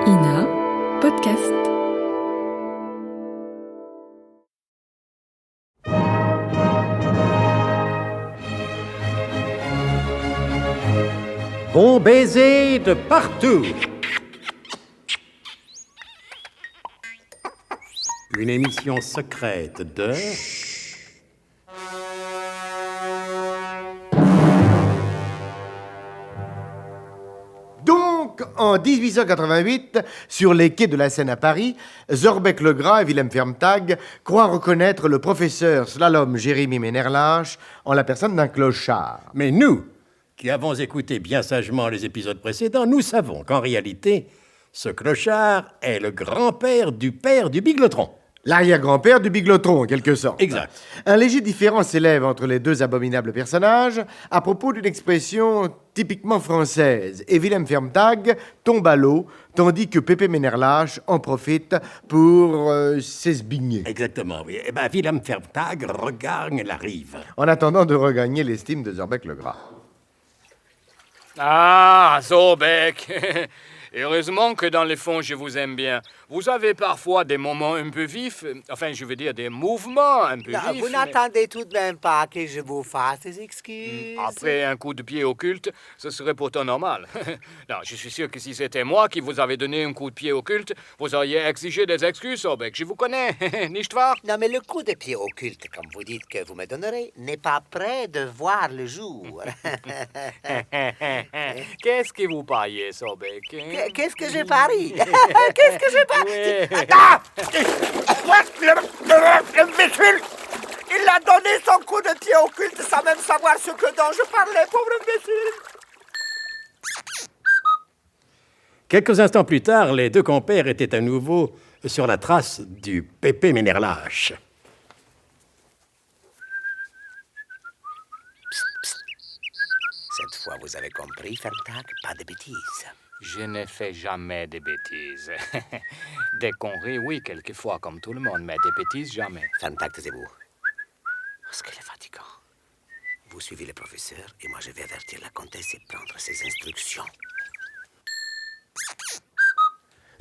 Ina Podcast. Bon baiser de partout. Une émission secrète de... Donc, en 1888, sur les quais de la Seine à Paris, Zorbeck-Legras et Willem Fermtag croient reconnaître le professeur slalom Jérémy Menerlache en la personne d'un clochard. Mais nous, qui avons écouté bien sagement les épisodes précédents, nous savons qu'en réalité, ce clochard est le grand-père du biglotron. L'arrière-grand-père du biglotron, en quelque sorte. Exact. Un léger différend s'élève entre les deux abominables personnages à propos d'une expression typiquement française. Et Willem Fermtag tombe à l'eau, tandis que Pépé Menerlache en profite pour s'esbigner. Exactement, oui. Eh bien, Willem Fermtag regagne la rive. En attendant de regagner l'estime de Zorbeck-Legras. Ah, Zorbeck. Heureusement que dans le fond, je vous aime bien. Vous avez parfois des moments un peu vifs, enfin, je veux dire des mouvements un peu vifs. Vous n'attendez tout de même pas que je vous fasse des excuses. Après un coup de pied occulte, ce serait pourtant normal. Non, je suis sûr que si c'était moi qui vous avais donné un coup de pied occulte, vous auriez exigé des excuses, Zorbeck. Je vous connais, nicht wahr? Non, mais le coup de pied occulte, comme vous dites que vous me donnerez, n'est pas prêt de voir le jour. Qu'est-ce que vous pariez, Zorbeck? Qu'est-ce que j'ai pari? Qu'est-ce que j'ai pari? Oui. Attends! L'imbécile! Il a donné son coup de pied occulte sans même savoir ce dont je parlais, pauvre imbécile! Quelques instants plus tard, les deux compères étaient à nouveau sur la trace du Pépé Menerlache. Cette fois, vous avez compris, Fermtag, pas de bêtises. Je ne fais jamais de bêtises. Des conneries, oui, quelquefois, comme tout le monde, mais des bêtises, jamais. Fermtag, taisez-vous. Ce qu'elle est fatigant. Vous suivez le professeur et moi je vais avertir la comtesse et prendre ses instructions.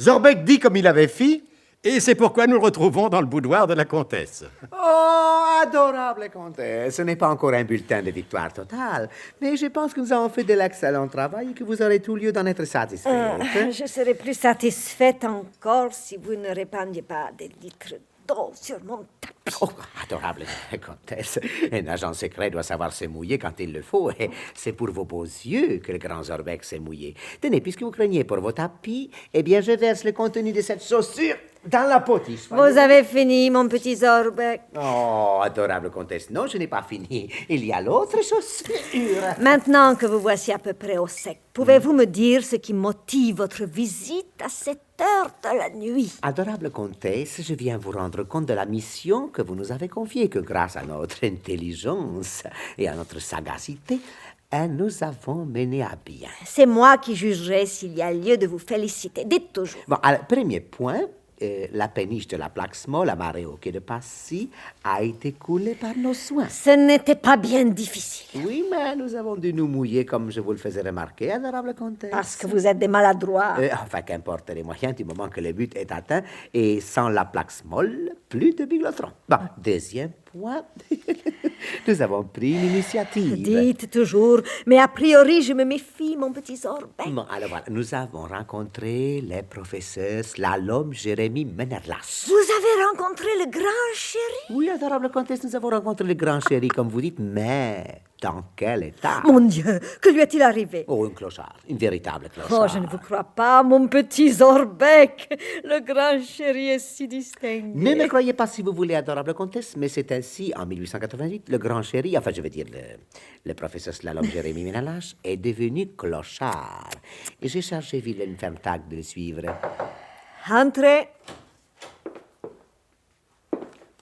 Zorbeck dit comme il avait fait. Et c'est pourquoi nous le retrouvons dans le boudoir de la comtesse. Oh, adorable comtesse, ce n'est pas encore un bulletin de victoire totale, mais je pense que nous avons fait de l'excellent travail et que vous aurez tout lieu d'en être satisfaite. Je serais plus satisfaite encore si vous ne répandiez pas des litres d'eau sur mon tapis. Oh, adorable comtesse, un agent secret doit savoir se mouiller quand il le faut, et c'est pour vos beaux yeux que le grand Zorbeck s'est mouillé. Tenez, puisque vous craignez pour vos tapis, eh bien je verse le contenu de cette chaussure dans la potiche. Vous avez fini, mon petit Zorbeck. Oh, adorable comtesse, non, je n'ai pas fini. Il y a l'autre chaussure. Maintenant que vous voici à peu près au sec, pouvez-vous me dire ce qui motive votre visite à cette heure de la nuit? Adorable comtesse, je viens vous rendre compte de la mission que vous nous avez confiée, que grâce à notre intelligence et à notre sagacité, nous avons mené à bien. C'est moi qui jugerai s'il y a lieu de vous féliciter. Dites toujours. Bon, alors, premier point, la péniche de la plaque Small à marée au quai de Passy a été coulée par nos soins. Ce n'était pas bien difficile. Oui, mais nous avons dû nous mouiller comme je vous le faisais remarquer, adorable comtesse. Parce que vous êtes des maladroits. Enfin, qu'importe les moyens du moment que le but est atteint. Et sans la plaque Small, plus de biglotron. Bon, deuxième point, nous avons pris l'initiative. Dites toujours, mais a priori, je me méfie, mon petit Zorbeck. Bon, alors voilà, nous avons rencontré les professeurs Slalom Jérémy Menerlache. Vous avez rencontré le grand chéri? Oui, adorable comtesse, nous avons rencontré le grand chéri, comme vous dites, mais dans quel état? Mon Dieu, que lui est-il arrivé? Oh, un clochard, une véritable clochard. Oh, je ne vous crois pas, mon petit Zorbeck. Le grand chéri est si distingué. Ne me croyez pas si vous voulez, adorable comtesse, mais c'est ainsi, en 1888, le grand chéri, enfin, je veux dire, le professeur Slalom Jérémy Menerlache est devenu clochard. Et j'ai chargé Willem Fermtag de le suivre. Entrez.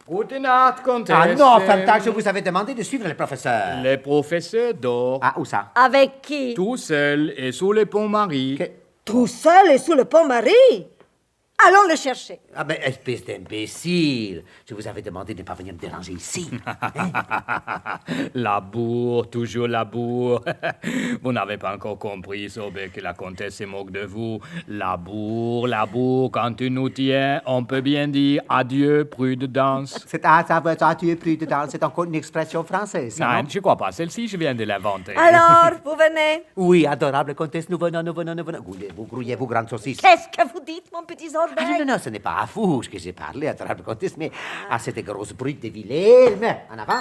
Gute Nacht, comtesse. Ah non, Fermtag, je vous avais demandé de suivre le professeur. Le professeur dort Ah, où ça? Avec qui? tout seul et sous le pont Marie. Que- Tout seul et sous le pont Marie? Allons le chercher. Ah ben, espèce d'imbécile. Je vous avais demandé de ne pas venir me déranger ici. La bourre, toujours la bourre. Vous n'avez pas encore compris, Sobek, que la comtesse se moque de vous. La bourre, quand tu nous tiens, on peut bien dire adieu, prudence. Ça veut dire tu es plus dedans. C'est encore une expression française, ça, Non, non? je crois pas. Celle-ci, je viens de l'inventer. Alors, vous venez. Oui, adorable comtesse, nous venons. Vous grouillez, vous grande saucisse. Qu'est-ce que vous dites, mon petit Zorbeck? Ah, non, ce n'est pas à vous que j'ai parlé, adorable comtesse, mais à cette grosse brute de Wilhelm. En avant.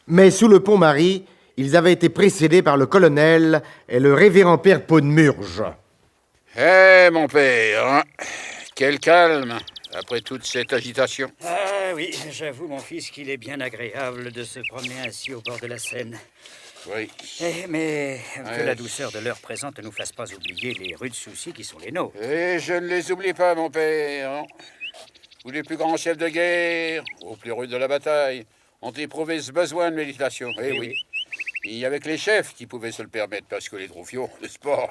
Mais sous le pont Marie, ils avaient été précédés par le colonel et le révérend père Podmurge. Eh, mon père, hein, quel calme après toute cette agitation. Ah oui, j'avoue, mon fils, qu'il est bien agréable de se promener ainsi au bord de la Seine. Oui. Mais que la douceur de l'heure présente ne nous fasse pas oublier les rudes soucis qui sont les nôtres. Et je ne les oublie pas, mon père. Hein. Tous les plus grands chefs de guerre, aux plus rudes de la bataille, ont éprouvé ce besoin de méditation. Eh oui. Il n'y avait que les chefs qui pouvaient se le permettre, parce que les troufions, n'est-ce pas,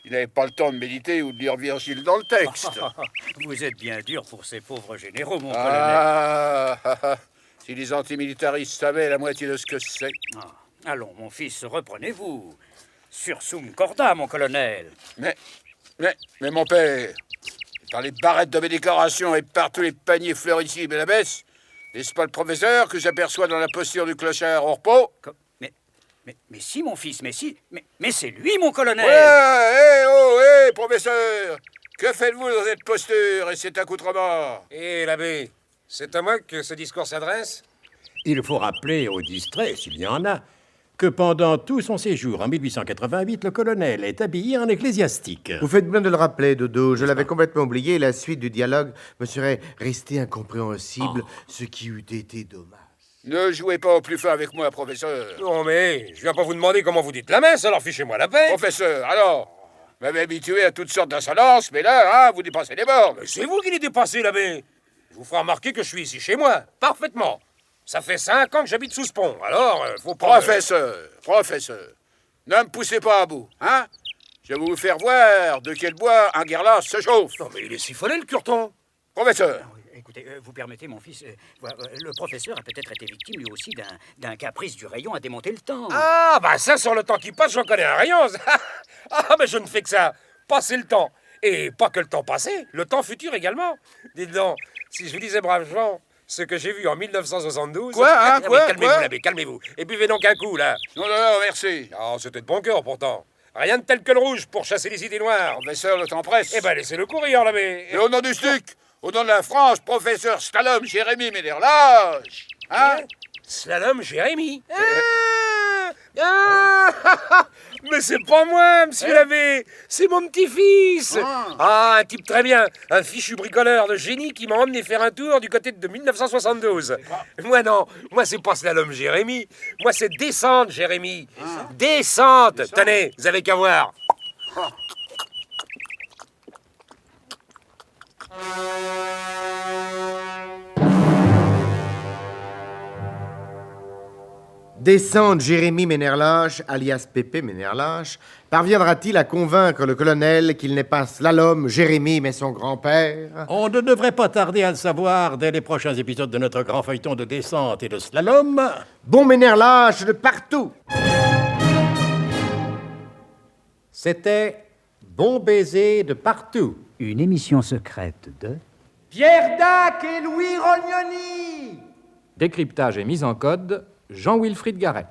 ils n'avaient pas le temps de méditer ou de lire Virgile dans le texte. Vous êtes bien dur pour ces pauvres généraux, mon colonel. Si les antimilitaristes savaient la moitié de ce que c'est. Allons, mon fils, reprenez-vous. Sursum corda, mon colonel. Mais mon père, par les barrettes de mes décorations et par tous les paniers fleurissants et la baisse, n'est-ce pas le professeur que j'aperçois dans la posture du clochard au repos? Mais si, mon fils, mais c'est lui, mon colonel. Professeur, que faites-vous dans cette posture et cet accoutrement? L'abbé, c'est à moi que ce discours s'adresse? Il faut rappeler aux distraits, s'il y en a, que pendant tout son séjour en 1888, le colonel est habillé en ecclésiastique. Vous faites bien de le rappeler, Dodo. Je l'avais complètement oublié et la suite du dialogue me serait restée incompréhensible, ce qui eût été dommage. Ne jouez pas au plus fin avec moi, professeur. Non, mais je viens pas vous demander comment vous dites la messe, alors fichez-moi la paix. Professeur, alors, vous m'avez habitué à toutes sortes d'insolences, mais là, vous dépassez les bornes. Mais c'est vous qui les dépassez, l'abbé. Je vous ferai remarquer que je suis ici chez moi, parfaitement. Ça fait 5 ans que j'habite sous ce pont, alors faut pas... Professeur, ne me poussez pas à bout, hein? Je vais vous faire voir de quel bois un guerlas se chauffe. Non, mais il est siphonné, le curton. Professeur, Écoutez, vous permettez, mon fils, le professeur a peut-être été victime, lui aussi, d'un caprice du rayon à démonter le temps. Ah, bah ça, sur le temps qui passe, j'en connais un rayon. Ah, mais je ne fais que ça, passer le temps. Et pas que le temps passé, le temps futur également. Dites donc, si je vous disais, braves gens, ce que j'ai vu en 1972... Quoi, hein, quoi, Calmez-vous, quoi l'abbé, calmez-vous. Et buvez donc un coup, là. non, merci. Non, c'était de bon cœur, pourtant. Rien de tel que le rouge pour chasser les idées noires. Professeur, le temps presse. Eh ben, laissez-le courir, l'abbé. Et au nom du STUC, au nom de la France, professeur Slalom Jérémy Méderlage, hein? Slalom Jérémy. Mais c'est pas moi, monsieur l'abbé. C'est mon petit-fils. Un type très bien. Un fichu bricoleur de génie qui m'a emmené faire un tour du côté de 1972. Moi, non. Moi, c'est pas Slalom Jérémy. Moi, c'est Descente Jérémy. Descente. Tenez, vous avez qu'à voir. Descente Jérémy Ménerlache, alias Pépé Ménerlache, parviendra-t-il à convaincre le colonel qu'il n'est pas Slalom Jérémy, mais son grand-père? On ne devrait pas tarder à le savoir dès les prochains épisodes de notre grand feuilleton de descente et de slalom. Bon Ménerlache de partout! C'était Bon baiser de partout. Une émission secrète de... Pierre Dac et Louis Rognoni! Décryptage et mise en code, Jean-Wilfried Garret.